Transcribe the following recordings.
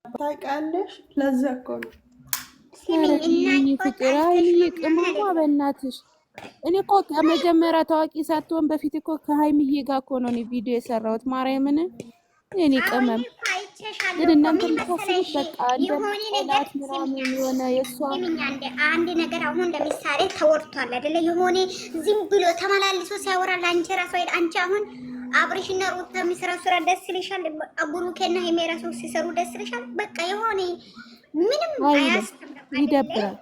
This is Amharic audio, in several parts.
ታውቂያለሽ? ለዛ እኮ ነው ፍቅር ሀይሚዬ ቅመሟ በእናትሽ። እኔ እኮ ከመጀመሪያ ታዋቂ ሳትሆን በፊት እኮ ከሀይሚዬ ጋር እኮ ነው እኔ ቪዲዮ የሰራሁት። ማርያምን የኔ ቅመም ግን እናንተ የምታስቡት በቃ እንደምትላት ምናምን የሆነ የእሷ አንድ ነገር አሁን ለምሳሌ ተወርቷል አይደለ? የሆነ ዝም ብሎ ተመላልሶ ሲያወራ ለአንቺ ራሱ አንቺ አሁን አብርሽና ሩታ የሚሰራው ስራ ደስ ይልሻል? ብሩኬና ሀይሚ ራሱ ሲሰሩ ደስ ይልሻል? በቃ የሆነ ምንም አያስፈልግም፣ ይደብራል።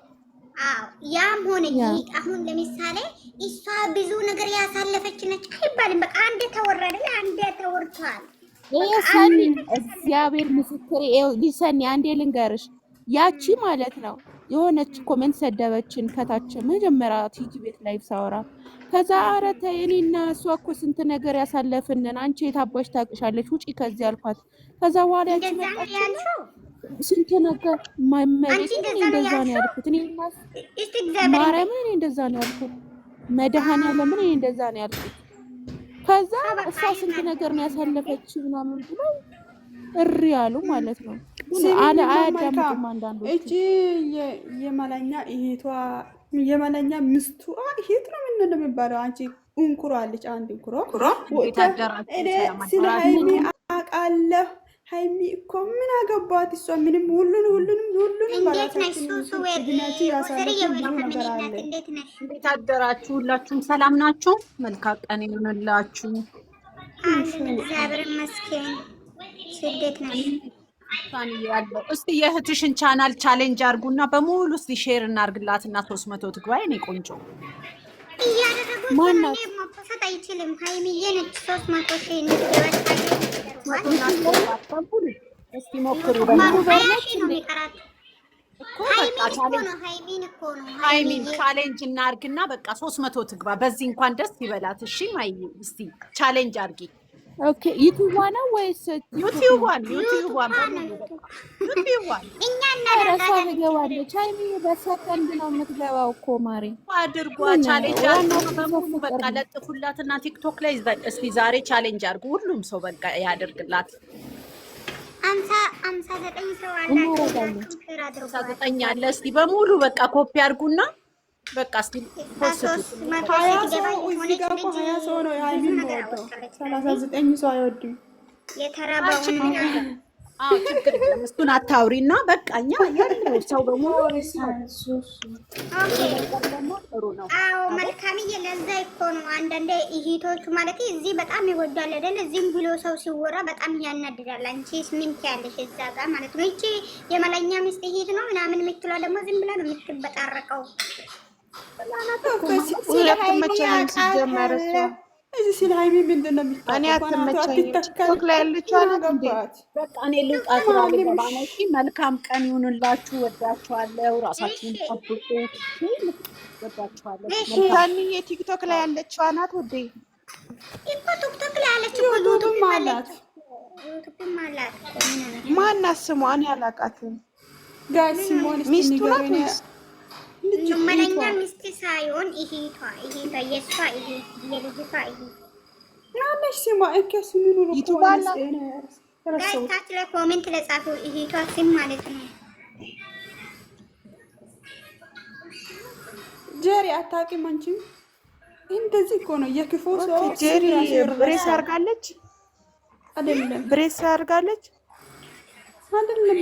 አዎ ያም ሆነ ይህ አሁን ለምሳሌ እሷ ብዙ ነገር ያሳለፈች ነች አይባልም። በቃ አንዴ ተወራ አይደለ? አንዴ ተወርቷል። ሰኒ እግዚአብሔር ምስክር ሊሰኒ አንዴ ልንገርሽ፣ ያቺ ማለት ነው የሆነች ኮሜንት ሰደበችን ከታች መጀመሪያ ቲጂ ቤት ላይቭ ሳወራ፣ ከዛ ኧረ ተይ እኔና እሷ እኮ ስንት ነገር ያሳለፍንን አንቺ የታባሽ ታውቅሻለች ውጪ ከዚህ አልኳት። ከዛ በኋላ ያቺ መጣች ስንት ነገር ማይመለስ እንደዛ ነው ያልኩት። እኔ ማርያምን እኔ እንደዛ ነው ያልኩት። መድኃኒዓለም እኔ እንደዛ ነው ያልኩት። ከዛ እሷ ስንት ነገር ነው ያሳለፈች ምናምን ብሎ እሪ ያሉ ማለት ነው። አለ አያዳምጡም አንዳንዶቹ። እቺ የመለኛ እህቷ የመለኛ ምስቱ እህት ነው ምን የሚባለው? አንቺ እንኩሮ አለች አንድ እንኩሮ ስለ ሀይሚ አውቃለሁ። ሀይሚ እኮ ምን አገባት እሷ ምንም ሁሉንም እንዴት ነሽ ሱሱ? እንዴት አደራችሁ? ሁላችሁም ሰላም ናችሁ? መልካም ቀን ይሁንላችሁ። እግዚአብሔር ይመስገን። ስደት ነሽ ያለው እስቲ የእህትሽን ቻናል ቻሌንጅ አርጉና በሙሉ እስቲ ሼር እናርግላትና 300 ትግባ። የኔ ቆንጆ እያደረጉ ማናት መፈሰት አይችልም። ሀይሚዬ ነች 300 ሺህ እንድትወጣ እስቲ ሞክሩ። ሀይሚን ቻሌንጅ እናርግና በቃ 300 ትግባ። በዚህ እንኳን ደስ ይበላት። እሺ ማይ እስቲ ቻሌንጅ አርጊ። ኦኬ ዩቲዩብ ነው ወይስ ዩቲዩብ እኛ ራሷ ትገባለች። ሀይሚ በሰከንድ ነው የምትገባው እኮ ማሪ። አድርጓ ቻሌንጅ አድርጉ። በቃ ለጥፉላትና ቲክቶክ ላይ እስቲ ዛሬ ቻሌንጅ አድርጉ። ሁሉም ሰው በቃ ያደርግላት። 59 ሰው አላችሁ። 59 አለ። እስቲ በሙሉ በቃ ኮፒ አድርጉና በቃ እስቲ ፖስት 20 ሰው ነው የሀይሚን የሚወደው 39 ሰው አይወድም። የተራበውን ችግር የለም። እሱን አታውሪና በቃ እኛ ያለው ሰው በሙሉ ጥሩ ነው። አዎ መልካምዬ፣ ለዛ እኮ ነው አንዳንዴ እህቶቹ ማለት እዚህ በጣም ይወዳል አይደል? እዚህም ብሎ ሰው ሲወራ በጣም ያናድዳል። አንቺስ ምን ትያለሽ እዛ ጋር ማለት ነው? እቺ የመለኛ ሚስት እህት ነው ምናምን የምትለው ደግሞ ዝም ብላ ነው የምትበጣረቀው። እዚህ ስለ ሀይሚ ምንድን ነው የሚታወቀው? እኔ አትመቸኝም። ቲክቶክ ላይ ያለችው አናት በቃ እኔ ልውጣ ስራ ልገባ ነው። እሺ መልካም ቀን ይሁንላችሁ። ወዳችኋለሁ። ራሳችሁን ጠብቁ። ወዳችኋለሁ። ታንዬ ቲክቶክ ላይ ያለችው አናት ወዴ እኮ ቲክቶክ ላይ ያለችው ዩቲዩብም አላት። ማናት ስሟ? እኔ አላውቃትም። ጋይስ ሲሞን ሚስቱ ናት። መለኛ ሚስት ሳይሆን እህቷ የእሷ የልጅቷ ናነሽ ስሟ እንከስ ምን ነው ይቱባላ ታች ላይ ኮሜንት ለጻፉ እህቷ ስም ማለት ነው። ጀሪ አታውቂም አንቺ? እንደዚህ እኮ ነው የክፉ ሰው። ጀሪ ብሬስ አድርጋለች አይደለም? ብሬስ አድርጋለች አይደለም?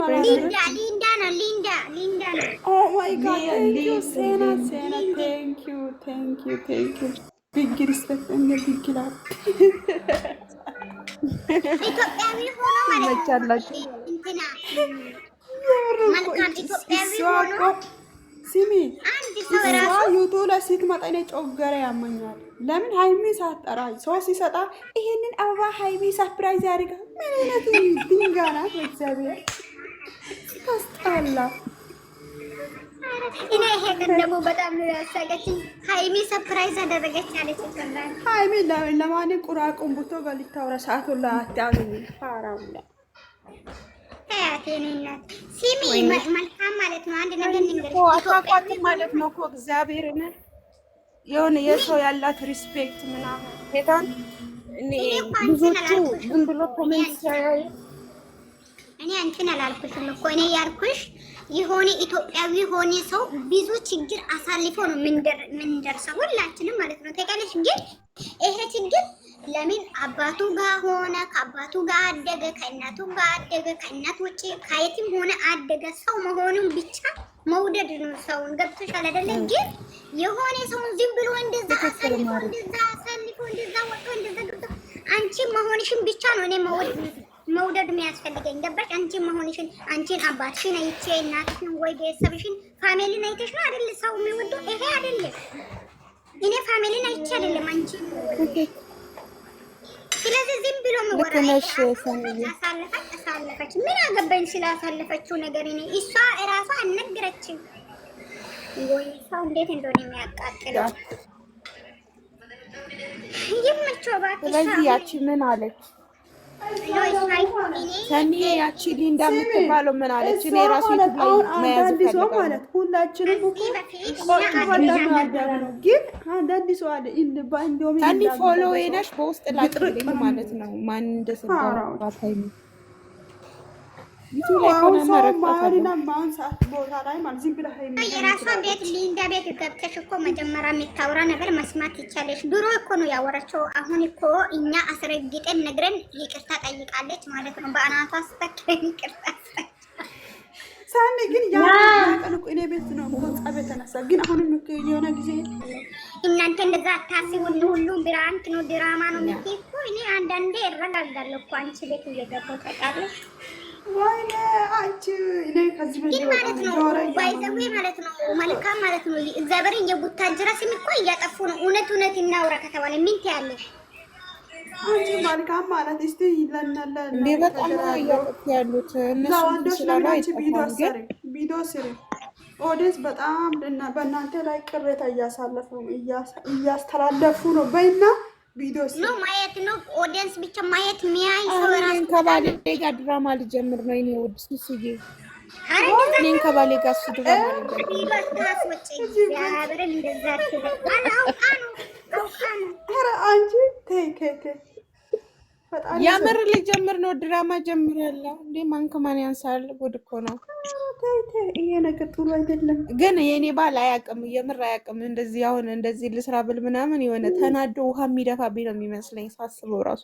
ሊንዳ ነው። ኦ ማይ ጋድ ሴና ቴንክ ዩ ቢግ ሪስፔክት እንደ ቢግ ላቭ ኢትዮጵያዊ ሆኖ ማለት ነው። እንትና መልካም ኢትዮጵያዊ ሆኖ ሲሚ አንድ ሰው ራሱ ዩቱብ ላይ ስትመጣ እኔ ጮገረ ያመኛል። ለምን ሀይሚ ሳትጠራ ሰው ሲሰጣ ይሄንን አበባ ሀይሚ ሰርፕራይዝ ያደርጋ ምን አይነት ድንጋይ ናት? እግዚአብሔር ታስጠላ። እኔ ይሄ ደግሞ በጣም ነው ያሳቀችኝ። ሀይሚ ሰርፕራይዝ አደረገች አለች። ይችላል ሀይሚ ለማን ቁራቁም ቡቶ ጋር ሰዓቱን አታገኝ ፋራውላ ታያቴናት ሲሚ መልካም ማለት ነው። አንድ ነገር ልንገርሽ አታቋጥም ማለት ነው እኮ እግዚአብሔርን የሆነ የሰው ያላት ሪስፔክት ምናምን ሄታን እኔ ብዙዎቹ ዝም ብሎ ኮሜንት ሲያዩ እኔ አንቺን አላልኩሽም እኮ እኔ ያልኩሽ የሆነ ኢትዮጵያዊ የሆነ ሰው ብዙ ችግር አሳልፎ ነው ምንደርሰው ሁላችንም ማለት ነው። ተቀለሽ ግን ይሄ ችግር ለምን አባቱ ጋር ሆነ ከአባቱ ጋር አደገ ከእናቱ ጋር አደገ ከእናት ውጪ ከየትም ሆነ አደገ ሰው መሆኑን ብቻ መውደድ ነው። ሰውን ገብቶሻል አይደለ? ግን የሆነ ሰውን ዝም ብሎ እንደዛ አሳልፎ እንደዛ ወጥቶ እንደዛ ገብቶ አንቺ መሆንሽን ብቻ ነው እኔ መውደድ የሚያስፈልገኝ ገባሽ? አንቺ መሆንሽን አንቺን አባትሽን አይቼ እናትሽን ወይ ቤተሰብሽን ፋሚሊን አይተሽ ነው አይደል ሰው የሚወደው? ይሄ አይደለም። እኔ ፋሚሊን አይቼ አይደለም አንቺ። ስለዚህ ዝም ብሎ አሳለፈች ምን አገባኝ ስላሳለፈችው ነገር። እኔ እሷ እራሷ አልነገረችም ወይ ሰው እንዴት እንደሆነ የሚያቃጥለው ይመቸው እባክሽ። ስለዚህ ያቺ ምን አለች? ሰኒ ያቺ ሊንዳ የምትባለው ምን አለች? እኔ ራሱ አንዳንድ ሰው ማለት ሁላችንም እኮ ግን አንዳንድ ሰው አለ እንደውም ሰኒ ፎሎ ነሽ በውስጥ ላጥልኝ ማለት ነው። ማን እንደሰራው የራሷ ቤት ሊንዳ ቤት ገብተሽ እኮ መጀመሪያ የሚታወራ ነገር መስማት ይቻለሽ። ድሮ እኮ ነው ያወራቸው። አሁን እኮ እኛ አስረግጠን ነግረን ይቅርታ ጠይቃለች ማለት ነው። በአናቷ ስተክረን ይቅርታ ሳኔ ግን ያቀን እኮ እኔ ቤት ነው ጸብ የተነሳ ግን አሁንም የሆነ ጊዜ እናንተ እንደዛ አታስቡ። ሁሉ ብራንክ ነው ድራማ ነው የምትይ እኮ እኔ አንዳንዴ እረጋጋለሁ እኮ አንቺ ቤት እየገባሁ ታውቃለሽ። ወይኔ አንቺ እኔ ከዚህ ቤት ማለት ነው ባይዘዌ ማለት ነው መልካም ማለት ነው። እግዚአብሔርን የቡታጅራ ስም እኮ እያጠፉ ነው። እውነት እናውራ ከተባለ ምን ትያለሽ? አንቺ መልካም ማለት እስቲ ይለናል እንዴ በጣም እያጠፉ ያሉት እነሱ ስለማይጠፋ ቪዲዮ ስሪ ኦዲየንስ በጣም በእናንተ ላይ ቅሬታ እያስተላለፉ ነው። በይና ቪዲዮ ነው ማየት ነው ኦዲየንስ ብቻ ማየት ሚያይ ሰው ራሱ ከባሌ ጋር ድራማ ልጀምር ነው። እኔ ወድ ስስዬ እኔን ከባሌ ጋር ድራማ የምር ልጀምር ነው። ድራማ ጀምራለሁ እንዴ? ማን ከማን ያንሳል? ጉድ እኮ ነው። ይሄ ነገር ጥሩ አይደለም። ግን የኔ ባል አያውቅም፣ የምር አያውቅም። እንደዚህ አሁን እንደዚህ ልስራ ብል ምናምን የሆነ ተናዶ ውሃ የሚደፋብኝ ነው የሚመስለኝ ሳስበው ራሱ